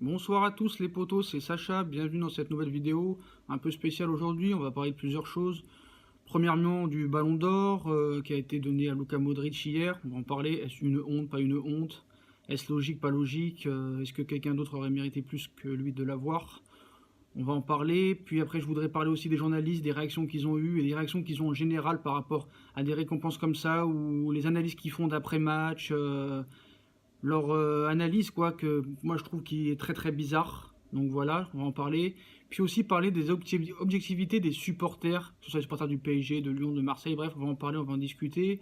Bonsoir à tous les potos, c'est Sacha, bienvenue dans cette nouvelle vidéo, un peu spéciale aujourd'hui, on va parler de plusieurs choses. Premièrement du Ballon d'Or qui a été donné à Luka Modric hier, on va en parler, est-ce une honte, pas une honte, est-ce logique, pas logique, est-ce que quelqu'un d'autre aurait mérité plus que lui de l'avoir? On va en parler, puis après je voudrais parler aussi des journalistes, des réactions qu'ils ont eues et des réactions qu'ils ont en général par rapport à des récompenses comme ça, ou les analyses qu'ils font d'après-match, leur analyse, quoi, que moi je trouve qui est très très bizarre. Donc voilà, on va en parler. Puis aussi parler des objectivités des supporters, que ce soit les supporters du PSG, de Lyon, de Marseille, bref, on va en parler, on va en discuter.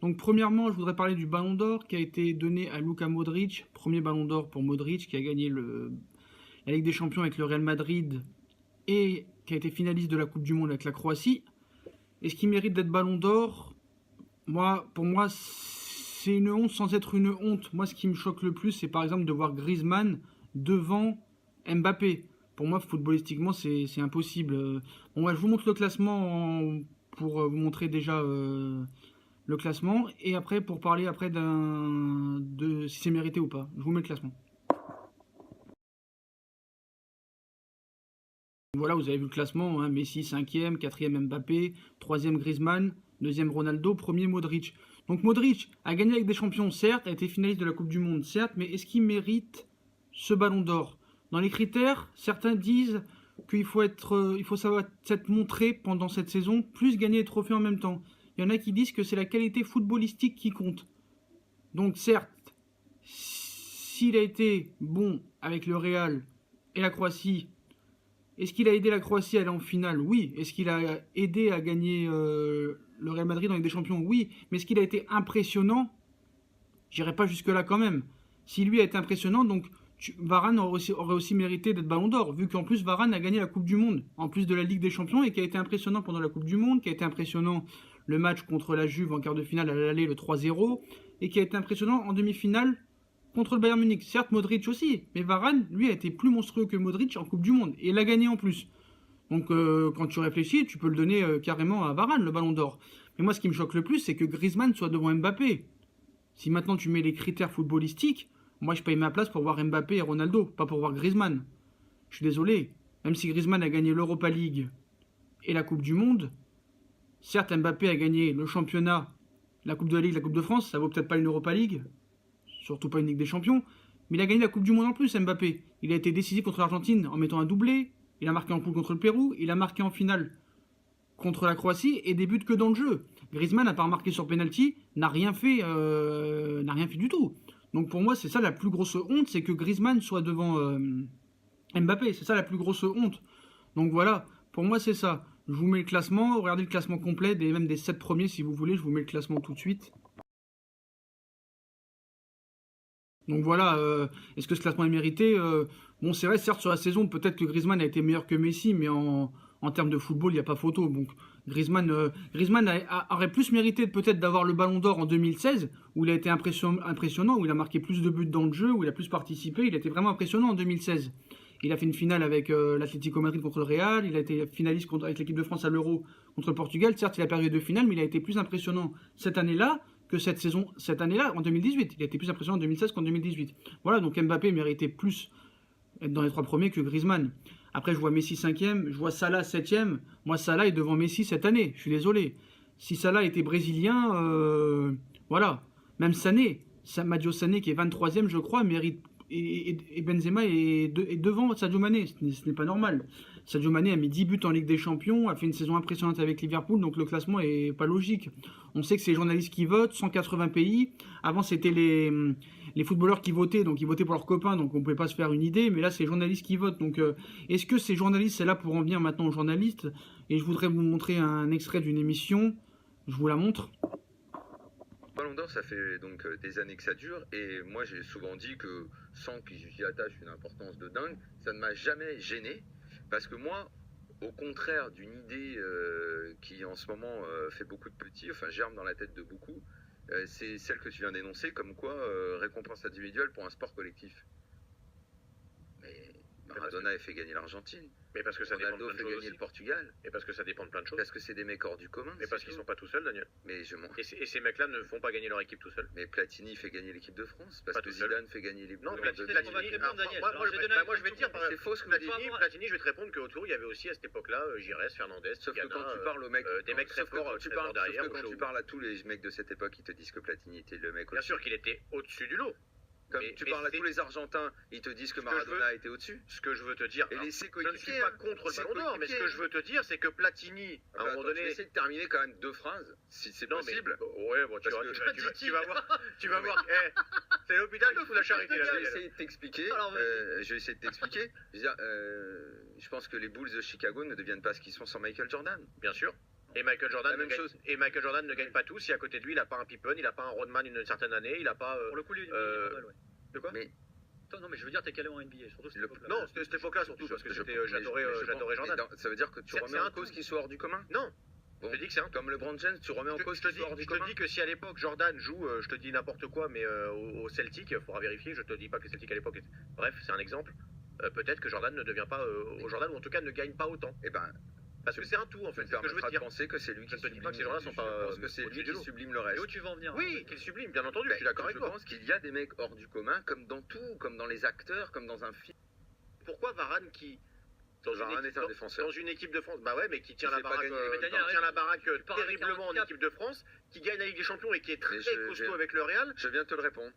Donc premièrement, je voudrais parler du Ballon d'Or qui a été donné à Luka Modric, premier Ballon d'Or pour Modric, qui a gagné la Ligue des Champions avec le Real Madrid et qui a été finaliste de la Coupe du Monde avec la Croatie. Est-ce qu'il mérite d'être Ballon d'Or? Pour moi, c'est une honte sans être une honte. Moi, ce qui me choque le plus, c'est par exemple de voir Griezmann devant Mbappé. Pour moi, footballistiquement, c'est impossible. Bon, ouais, je vous montre le classement pour vous montrer déjà le classement. Et après, pour parler après de si c'est mérité ou pas. Je vous mets le classement. Voilà, vous avez vu le classement, hein, Messi 5e, 4e Mbappé, 3e Griezmann, 2e Ronaldo, 1er Modric. Donc Modric a gagné avec des champions, certes, a été finaliste de la Coupe du Monde, certes, mais est-ce qu'il mérite ce ballon d'or? Dans les critères, certains disent qu'il faut il faut savoir s'être montré pendant cette saison, plus gagner les trophées en même temps. Il y en a qui disent que c'est la qualité footballistique qui compte. Donc certes, s'il a été bon avec le Real et la Croatie, est-ce qu'il a aidé la Croatie à aller en finale? Oui. Est-ce qu'il a aidé à gagner le Real Madrid en Ligue des Champions? Oui. Mais est-ce qu'il a été impressionnant? J'irai pas jusque-là quand même. Si lui a été impressionnant, donc Varane aurait aussi mérité d'être Ballon d'Or, vu qu'en plus Varane a gagné la Coupe du Monde, en plus de la Ligue des Champions, et qui a été impressionnant pendant la Coupe du Monde, qui a été impressionnant le match contre la Juve en quart de finale à l'aller, le 3-0, et qui a été impressionnant en demi-finale contre le Bayern Munich. Certes, Modric aussi, mais Varane, lui, a été plus monstrueux que Modric en Coupe du Monde, et il a gagné en plus. Donc quand tu réfléchis, tu peux le donner carrément à Varane, le Ballon d'Or. Mais moi, ce qui me choque le plus, c'est que Griezmann soit devant Mbappé. Si maintenant tu mets les critères footballistiques, moi je paye ma place pour voir Mbappé et Ronaldo, pas pour voir Griezmann. Je suis désolé. Même si Griezmann a gagné l'Europa League et la Coupe du Monde, certes Mbappé a gagné le championnat, la Coupe de la Ligue, la Coupe de France, ça vaut peut-être pas une Europa League, surtout pas une Ligue des Champions, mais il a gagné la Coupe du Monde en plus, Mbappé. Il a été décisif contre l'Argentine en mettant un doublé, il a marqué en poule contre le Pérou, il a marqué en finale contre la Croatie et débute que dans le jeu. Griezmann, à part marqué sur penalty, n'a rien fait du tout. Donc pour moi, c'est ça la plus grosse honte, c'est que Griezmann soit devant Mbappé. C'est ça la plus grosse honte. Donc voilà, pour moi c'est ça. Je vous mets le classement, regardez le classement complet, même des 7 premiers si vous voulez, je vous mets le classement tout de suite. Donc voilà, est-ce que ce classement est mérité? Bon, c'est vrai, certes, sur la saison, peut-être que Griezmann a été meilleur que Messi, mais en termes de football, il n'y a pas photo. Donc Griezmann aurait plus mérité peut-être d'avoir le Ballon d'Or en 2016, où il a été impressionnant, où il a marqué plus de buts dans le jeu, où il a plus participé. Il a été vraiment impressionnant en 2016. Il a fait une finale avec l'Atlético Madrid contre le Real, il a été finaliste avec l'équipe de France à l'Euro contre le Portugal. Certes, il a perdu 2 finales, mais il a été plus impressionnant cette année-là que cette année-là, en 2018. Il a été plus impressionnant en 2016 qu'en 2018. Voilà, donc Mbappé méritait plus être dans les 3 premiers que Griezmann. Après, je vois Messi 5e, je vois Salah 7e. Moi, Salah est devant Messi cette année, je suis désolé. Si Salah était brésilien, voilà. Même Sané, Madio Sané qui est 23e, je crois, mérite. Et Benzema est devant Sadio Mané, ce n'est pas normal. Sadio Mané a mis 10 buts en Ligue des Champions, a fait une saison impressionnante avec Liverpool, donc le classement est pas logique. On sait que c'est les journalistes qui votent, 180 pays. Avant, c'était les footballeurs qui votaient, donc ils votaient pour leurs copains, donc on ne pouvait pas se faire une idée, mais là, c'est les journalistes qui votent. Donc, est-ce que ces journalistes, c'est là pour en venir maintenant aux journalistes? Et je voudrais vous montrer un extrait d'une émission, je vous la montre. Ballon d'Or, ça fait donc des années que ça dure, et moi j'ai souvent dit que sans que j'y attache une importance de dingue, ça ne m'a jamais gêné, parce que moi, au contraire d'une idée qui en ce moment fait beaucoup de petits, enfin germe dans la tête de beaucoup, c'est celle que tu viens d'énoncer, comme quoi récompense individuelle pour un sport collectif. Mais Maradona a fait gagner l'Argentine. Mais parce que ça dépend de Ronaldo plein de fait choses gagner aussi. le Portugal. Et parce que ça dépend de plein de choses. Parce que c'est des mecs hors du commun. Mais parce qu'ils sont pas tout seuls, Daniel. Mais je m'en... Et ces mecs-là ne font pas gagner leur équipe tout seuls. Mais Platini fait gagner l'équipe de France. Parce Pas que tout seul. Zidane fait gagner les... Non, Platini. Daniel. Moi, je vais te dire, C'est faux ce que vous dites. Platini, je vais te répondre qu'autour, il y avait aussi à cette époque-là Giresse, Fernandez, Sauf que Tigana, quand tu parles aux mecs, des mecs très forts derrière. Sauf que quand tu parles à tous les mecs de cette époque, ils te disent que Platini était le mec Bien au-dessus. sûr qu'il était au-dessus du lot. Comme Mais- tu mais parles à c'est- tous les Argentins, ils te disent que Ce que je Maradona était au-dessus. Ce que je veux te dire, Et alors, les ses je ne suis pas contre le Ses Ballon d'Or, mais ce que coéquipiers. je veux te dire, c'est que Platini, à un moment Je vais donné, essayer de terminer quand même 2 phrases, si c'est non, possible. ouais, bon, tu Parce vas que- tu vas voir, tu vas voir. C'est l'hôpital qui fout la charité là. Je vais Daniel. essayer de t'expliquer. Alors, vas-y. Je vais essayer de t'expliquer. Je veux dire, je pense que les Bulls de Chicago ne deviennent pas ce qu'ils sont sans Michael Jordan. Bien sûr. Et Michael Jordan, La même chose. Ne gagne pas tout si à côté de lui, il n'a pas un Pippen, il n'a pas un Rodman une certaine année, il n'a pas. Pour le coup, lui, il est euh, pas mal, ouais. De quoi Mais Non, mais je veux dire, t'es calé en NBA, surtout cette Le- époque-là. Non, c'était cette époque-là surtout, parce que j'adorais mais Jordan. ça veut dire que tu C'est remets un en cause tout. qu'il soit hors du commun. Non, Bon, je te dis que c'est un. comme LeBron James, tu remets en cause Je te qu'il soit hors du dis commun. que si à l'époque Jordan joue, je te dis n'importe quoi, mais au Celtic, il faudra vérifier, je te dis pas que les Celtic à l'époque étaient... Bref, c'est un exemple. Peut-être que Jordan ne devient pas au Jordan, ou en tout cas ne gagne pas autant. Eh ben, Parce que c'est un tout en tu fait, me c'est ce que je veux permettras te de dire. penser que c'est lui Je qui ne te dis pas que ces gens-là sont pas, Je pense que c'est au-dessus lui du qui lot. sublime le Et reste. où tu vas en venir Oui, qu'il sublime, bien entendu, Ben, je suis d'accord avec je toi. pense qu'il y a des mecs hors du commun, comme dans tout, comme dans les acteurs, comme dans un film. Pourquoi Varane qui... Varane est un défenseur. Dans une équipe de France, bah ouais, mais qui tient Il la fait pas baraque, gagner, qui mais Daniel, tient la baraque parles avec un terriblement en handicap. équipe de France, qui gagne la Ligue des Champions et qui est très Mais je- costaud je- avec le Real. Je viens te le répondre.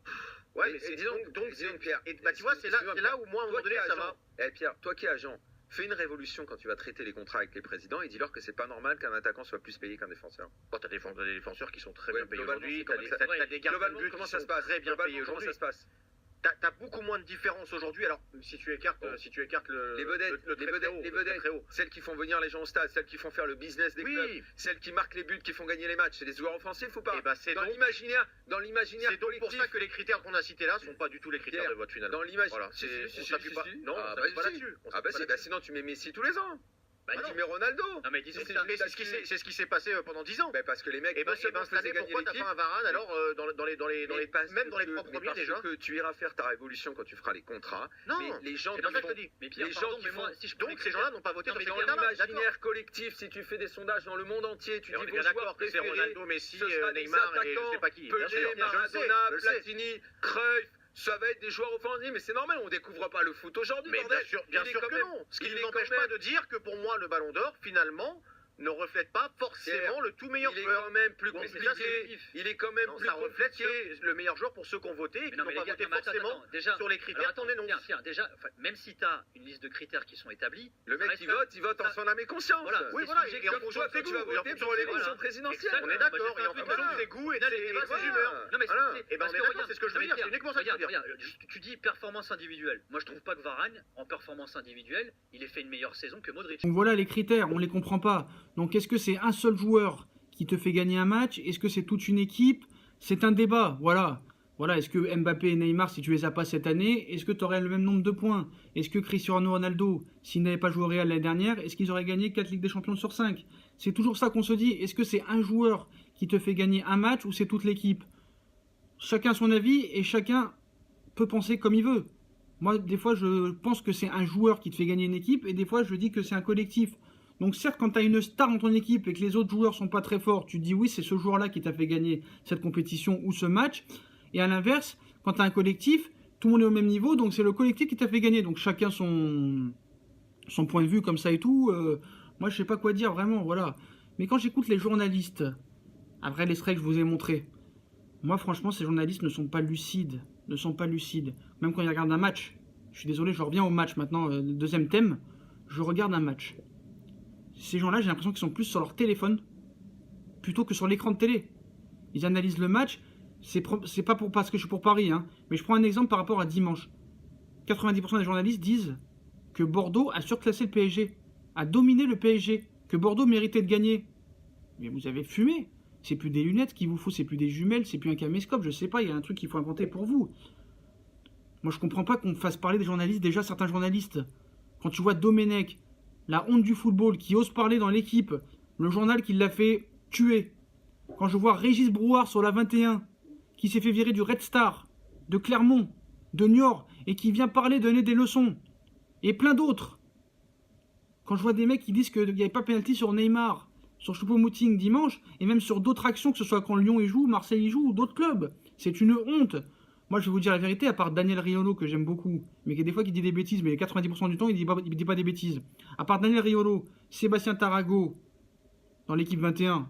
Ouais, Et- mais c'est et dis donc, donc dis donc, Pierre, et bah tu vois, c'est là où moi à un moment Toi qui donné es ça va. agent, Pierre, toi qui es agent, fais une révolution quand tu vas traiter les contrats avec les présidents et dis-leur que c'est pas normal qu'un attaquant soit plus payé qu'un défenseur. Bon, t'as des défenseurs qui sont très Ouais, bien payés globalement, aujourd'hui, c'est comme ça. t'as des gardiens de Globalement, but comment qui ça sont se passe très bien Globalement, payés comment aujourd'hui. ça se passe T'as beaucoup moins de différence aujourd'hui. Alors, si tu écartes, Bon. le Les vedettes, le très, très haut, les le très, vedettes, très haut. celles qui font venir les gens au stade, celles qui font faire le business des clubs, Oui, celles qui marquent les buts, qui font gagner les matchs, c'est des joueurs offensifs ou pas et bah c'est Dans donc, l'imaginaire c'est donc pour collectif. ça que les critères qu'on a cités là sont pas du tout les critères Pierre, de vote final. Dans l'imaginaire. Voilà, Si, on si, s'appuie si, pas. si. Non, Ah, on bah, s'appuie pas si. là-dessus. On Ah bah s'appuie si, pas bah là-dessus. sinon tu mets Messi tous les ans. Bah, Tu non. mets Ronaldo. Non, mais disons C'est- ça. Mais c'est ce qui s'est passé pendant 10 ans. Bah, parce que les mecs Et ben non seulement cette année, faisaient gagner pourquoi t'as l'équipe, pas un Varane alors même dans les 3 premiers parce déjà? que tu iras faire ta révolution quand tu feras les contrats. Non, Mais les gens c'est qui pas ça que je font- te dis. Mais Pierre, les gens pardon, qui mais moi, font- si je prends Donc les ces gens-là n'ont pas voté Non, sur mais ces dans Pierre, critères-là, d'accord. l'imaginaire collectif, si tu fais des sondages dans le monde entier, tu Et on dis est vos bien joueurs d'accord que c'est préférés, Ronaldo, Messi, ce sera des Neymar et je attaquants, sais pas qui. Bien sûr, Pelé, je le sais, Maradona, je le sais. Platini, Cruyff, ça va être des joueurs offensifs, mais c'est normal, on découvre pas le foot aujourd'hui, Mais bordel. bien Il est sûr quand que même- non. Ce qui il ne est m'empêche quand pas même- de dire que pour moi, le Ballon d'Or, finalement, ne reflète pas forcément le tout meilleur Il est joueur. quand même plus Bon, c'est compliqué. ça, c'est vif. Il est quand même Non, plus ça reflète compliqué. le meilleur joueur pour ceux qui ont voté et Mais qui non, n'ont mais pas les gars, voté non, mais attends, forcément déjà, sur les alors, critères qu'on énonce. Tiens, déjà, enfin, même si tu as une liste de critères qui sont établis, Le mec reste qui là- vote, il vote en son âme et conscience. Voilà, Oui, c'est voilà, ce que et j'ai- en Comme fonction toi, de ses quand tu vas goûts, et en voter fonction pour de ses l'élection goûts. présidentielle. On est Exactement. d'accord, Moi, et en j'ai fait fonction un de peu- ses goûts et de Non, mais ses voilà. humeurs. Non, mais Voilà. c'est- Et ben parce on est que d'accord, regarde, c'est ce que je veux non, mais dire, Pierre, c'est uniquement ça que je veux dire. regarde, tu dis performance individuelle. Moi, je trouve pas que Varane, en performance individuelle, il ait fait une meilleure saison que Modric. Donc voilà les critères, on les comprend pas. Donc est-ce que c'est un seul joueur qui te fait gagner un match? Est-ce que c'est toute une équipe? C'est un débat, voilà. Voilà, est-ce que Mbappé et Neymar, si tu les as pas cette année, est-ce que tu aurais le même nombre de points? Est-ce que Cristiano Ronaldo, s'il n'avait pas joué au Real l'année dernière, est-ce qu'ils auraient gagné 4 Ligues des Champions sur 5? C'est toujours ça qu'on se dit. Est-ce que c'est un joueur qui te fait gagner un match ou c'est toute l'équipe? Chacun son avis et chacun peut penser comme il veut. Moi, des fois, je pense que c'est un joueur qui te fait gagner une équipe et des fois, je dis que c'est un collectif. Donc certes, quand tu as une star dans ton équipe et que les autres joueurs sont pas très forts, tu te dis oui, c'est ce joueur-là qui t'a fait gagner cette compétition ou ce match. Et à l'inverse, quand tu as un collectif, tout le monde est au même niveau, donc c'est le collectif qui t'a fait gagner. Donc chacun son point de vue comme ça et tout. Moi, je sais pas quoi dire vraiment, voilà. Mais quand j'écoute les journalistes, après l'extrait que je vous ai montré, moi franchement, ces journalistes ne sont pas lucides. Ne sont pas lucides. Même quand ils regardent un match. Je suis désolé, je reviens au match maintenant. Deuxième thème, je regarde un match. Ces gens-là, j'ai l'impression qu'ils sont plus sur leur téléphone plutôt que sur l'écran de télé. Ils analysent le match. C'est pas parce que je suis pour Paris, hein, mais je prends un exemple par rapport à dimanche. 90% des journalistes disent que Bordeaux a surclassé le PSG, a dominé le PSG, que Bordeaux méritait de gagner. Mais vous avez fumé. C'est plus des lunettes qu'il vous faut, c'est plus des jumelles, c'est plus un caméscope, je sais pas, il y a un truc qu'il faut inventer pour vous. Moi, je comprends pas qu'on fasse parler des journalistes, déjà certains journalistes. Quand tu vois Domenech, la honte du football, qui ose parler dans l'équipe, le journal qui l'a fait tuer. Quand je vois Régis Brouard sur la 21, qui s'est fait virer du Red Star, de Clermont, de Niort, et qui vient parler, donner des leçons. Et plein d'autres. Quand je vois des mecs qui disent qu'il n'y avait pas pénalty sur Neymar, sur Choupo-Moting dimanche, et même sur d'autres actions, que ce soit quand Lyon y joue, Marseille y joue, ou d'autres clubs. C'est une honte. Moi, je vais vous dire la vérité, à part Daniel Riolo, que j'aime beaucoup, mais qui des fois qui dit des bêtises, mais 90% du temps, il dit pas des bêtises. À part Daniel Riolo, Sébastien Tarago, dans l'équipe 21,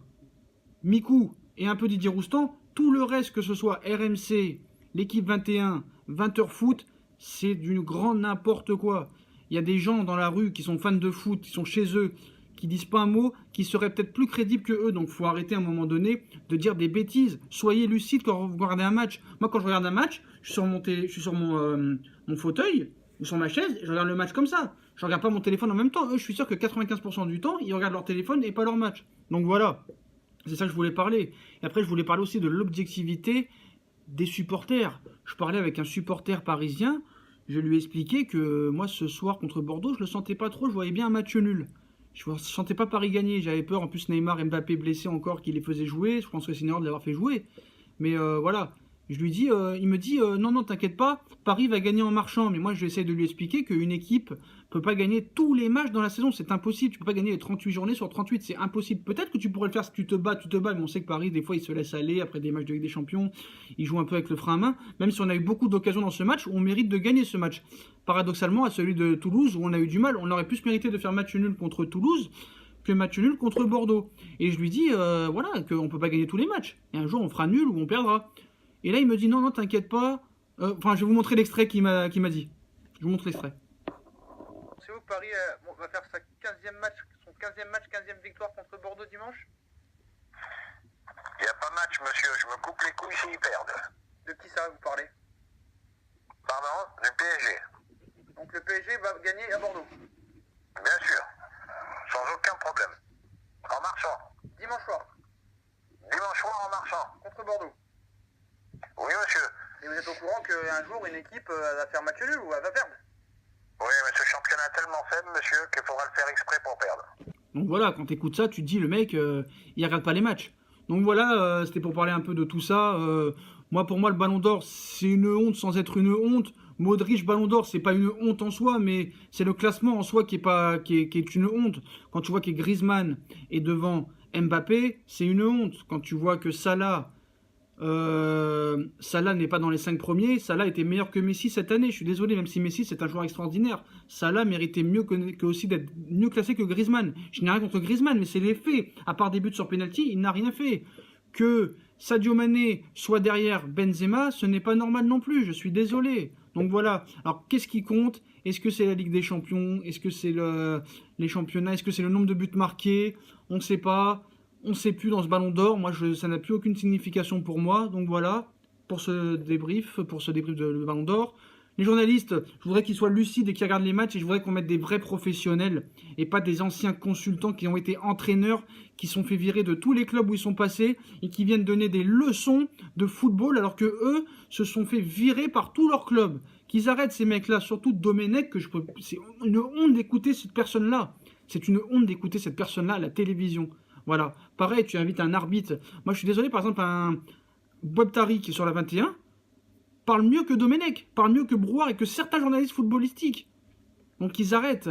Mikou et un peu Didier Roustan, tout le reste, que ce soit RMC, l'équipe 21, 20h foot, c'est du grand n'importe quoi. Il y a des gens dans la rue qui sont fans de foot, qui sont chez eux, qui disent pas un mot, qui seraient peut-être plus crédibles que eux. Donc il faut arrêter à un moment donné de dire des bêtises. Soyez lucide quand vous regardez un match. Moi, quand je regarde un match, je suis sur mon fauteuil ou sur ma chaise, et je regarde le match comme ça. Je regarde pas mon téléphone en même temps. Eux, je suis sûr que 95% du temps, ils regardent leur téléphone et pas leur match. Donc voilà. C'est ça que je voulais parler. Et après, je voulais parler aussi de l'objectivité des supporters. Je parlais avec un supporter parisien. Je lui ai expliqué que moi, ce soir contre Bordeaux, je le sentais pas trop. Je voyais bien un match nul. Je ne sentais pas Paris gagner. J'avais peur. En plus, Neymar, Mbappé blessés encore, qui les faisaient jouer. Je pense que c'est une erreur de les avoir fait jouer. Mais voilà. Je lui dis, il me dit, non, t'inquiète pas, Paris va gagner en marchant. Mais moi, j'essaie de lui expliquer qu'une équipe peut pas gagner tous les matchs dans la saison. C'est impossible. Tu peux pas gagner les 38 journées sur 38. C'est impossible. Peut-être que tu pourrais le faire si tu te bats. Mais on sait que Paris, des fois, il se laisse aller après des matchs de Ligue des Champions. Il joue un peu avec le frein à main. Même si on a eu beaucoup d'occasions dans ce match, on mérite de gagner ce match. Paradoxalement, à celui de Toulouse, où on a eu du mal, on aurait plus mérité de faire match nul contre Toulouse que match nul contre Bordeaux. Et je lui dis, voilà, qu'on peut pas gagner tous les matchs. Et un jour, on fera nul ou on perdra. Et là, il me dit non, t'inquiète pas. Enfin, je vais vous montrer l'extrait qu'il m'a dit. Je vous montre l'extrait. C'est où que Paris va faire son 15e match, 15e victoire contre Bordeaux dimanche? Il n'y a pas match, monsieur. Je me coupe les couilles s'ils perdent. De qui ça vous parlez? Pardon? Du PSG. Donc le PSG va gagner à Bordeaux. Bien sûr. Sans aucun problème. En marchant. Dimanche soir, Dimanche soir en marchant. contre Bordeaux. Oui, monsieur. Et vous êtes au courant qu'un jour, une équipe va faire match nul ou elle va perdre? Oui, mais ce championnat est tellement faible, monsieur, qu'il faudra le faire exprès pour perdre. Donc voilà, quand t'écoutes ça, tu te dis, le mec, il regarde pas les matchs. Donc voilà, c'était pour parler un peu de tout ça. Moi, pour moi, le Ballon d'Or, c'est une honte sans être une honte. Modric, Ballon d'Or, c'est pas une honte en soi, mais c'est le classement en soi qui est une honte. Quand tu vois que Griezmann est devant Mbappé, c'est une honte. Quand tu vois que Salah n'est pas dans les 5 premiers. Salah était meilleur que Messi cette année. Je suis désolé, même si Messi c'est un joueur extraordinaire. Salah méritait mieux que aussi d'être mieux classé que Griezmann. Je n'ai rien contre Griezmann, mais c'est les faits. À part des buts sur penalty, il n'a rien fait. Que Sadio Mané soit derrière Benzema, ce n'est pas normal non plus. Je suis désolé. Donc voilà. Alors qu'est-ce qui compte? Est-ce que c'est la Ligue des Champions? Est-ce que c'est les championnats? Est-ce que c'est le nombre de buts marqués? On ne sait pas. On ne sait plus dans ce Ballon d'Or. Moi, ça n'a plus aucune signification pour moi. Donc voilà, pour ce débrief de Ballon d'Or. Les journalistes, je voudrais qu'ils soient lucides et qu'ils regardent les matchs. Et je voudrais qu'on mette des vrais professionnels et pas des anciens consultants qui ont été entraîneurs, qui sont fait virer de tous les clubs où ils sont passés et qui viennent donner des leçons de football alors que eux se sont fait virer par tous leurs clubs. Qu'ils arrêtent ces mecs-là, surtout Domenech, c'est une honte d'écouter cette personne-là. C'est une honte d'écouter cette personne-là à la télévision. Voilà. Pareil, tu invites un arbitre. Moi, je suis désolé, par exemple, un Boab-Tari qui est sur la 21 parle mieux que Domenech, parle mieux que Brouard et que certains journalistes footballistiques. Donc, qu'ils arrêtent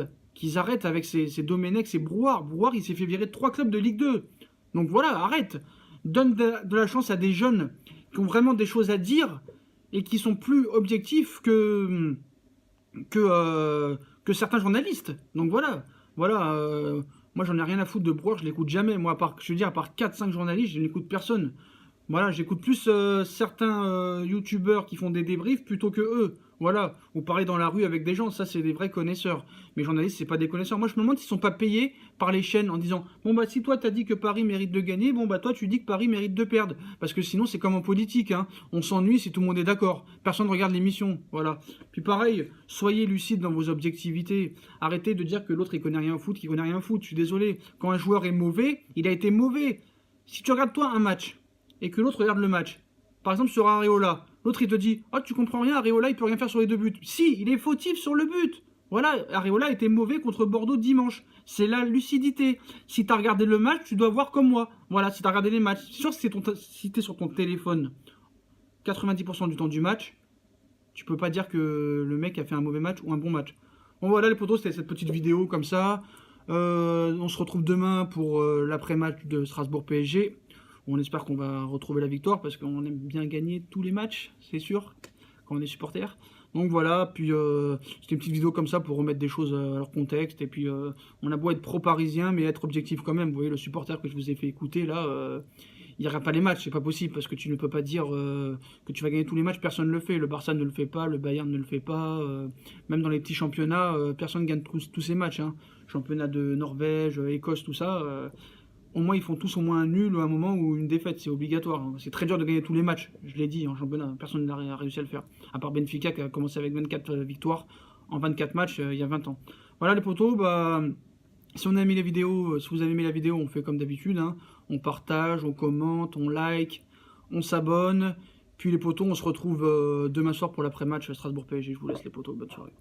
avec ces Domenech, ces Brouard. Brouard, il s'est fait virer de 3 clubs de Ligue 2. Donc voilà, arrête. Donne de la chance à des jeunes qui ont vraiment des choses à dire et qui sont plus objectifs que certains journalistes. Donc voilà. Moi, j'en ai rien à foutre de Brouard, je l'écoute jamais. Moi, à part 4-5 journalistes, je n'écoute personne. Voilà, j'écoute plus certains youtubeurs qui font des débriefs plutôt que eux. Voilà, ou parler dans la rue avec des gens, ça c'est des vrais connaisseurs. Mais journalistes, c'est pas des connaisseurs. Moi, je me demande s'ils sont pas payés par les chaînes en disant bon bah si toi t'as dit que Paris mérite de gagner, bon bah toi tu dis que Paris mérite de perdre. Parce que sinon c'est comme en politique, hein. On s'ennuie si tout le monde est d'accord. Personne ne regarde l'émission, voilà. Puis pareil, soyez lucide dans vos objectivités. Arrêtez de dire que l'autre il connaît rien au foot, qu'il connaît rien au foot. Je suis désolé. Quand un joueur est mauvais, il a été mauvais. Si tu regardes toi un match et que l'autre regarde le match, par exemple sur Areola, l'autre il te dit « Oh tu comprends rien, Areola il peut rien faire sur les 2 buts ». Si, il est fautif sur le but. Voilà, Areola était mauvais contre Bordeaux dimanche. C'est la lucidité. Si tu as regardé le match, tu dois voir comme moi. Voilà, si tu as regardé les matchs. C'est sûr que si tu es sur ton téléphone 90% du temps du match, tu peux pas dire que le mec a fait un mauvais match ou un bon match. Bon voilà les potos, c'était cette petite vidéo comme ça. On se retrouve demain pour l'après-match de Strasbourg-PSG. On espère qu'on va retrouver la victoire parce qu'on aime bien gagner tous les matchs, c'est sûr, quand on est supporter. Donc voilà, puis c'était une petite vidéo comme ça pour remettre des choses à leur contexte. Et puis on a beau être pro-parisien, mais être objectif quand même. Vous voyez, le supporter que je vous ai fait écouter là, il n'y aura pas les matchs, c'est pas possible parce que tu ne peux pas dire que tu vas gagner tous les matchs, personne ne le fait. Le Barça ne le fait pas, le Bayern ne le fait pas. Même dans les petits championnats, personne ne gagne tous ces matchs. Hein. Championnat de Norvège, Écosse, tout ça. Au moins, ils font tous au moins un nul ou un moment ou une défaite, c'est obligatoire. Hein. C'est très dur de gagner tous les matchs, je l'ai dit en championnat, personne n'a réussi à le faire. À part Benfica qui a commencé avec 24 victoires en 24 matchs il y a 20 ans. Voilà les potos, bah, si on a aimé les vidéos, si vous avez aimé la vidéo, on fait comme d'habitude. Hein. On partage, on commente, on like, on s'abonne. Puis les potos, on se retrouve demain soir pour l'après-match Strasbourg-PSG. Je vous laisse les potos, bonne soirée.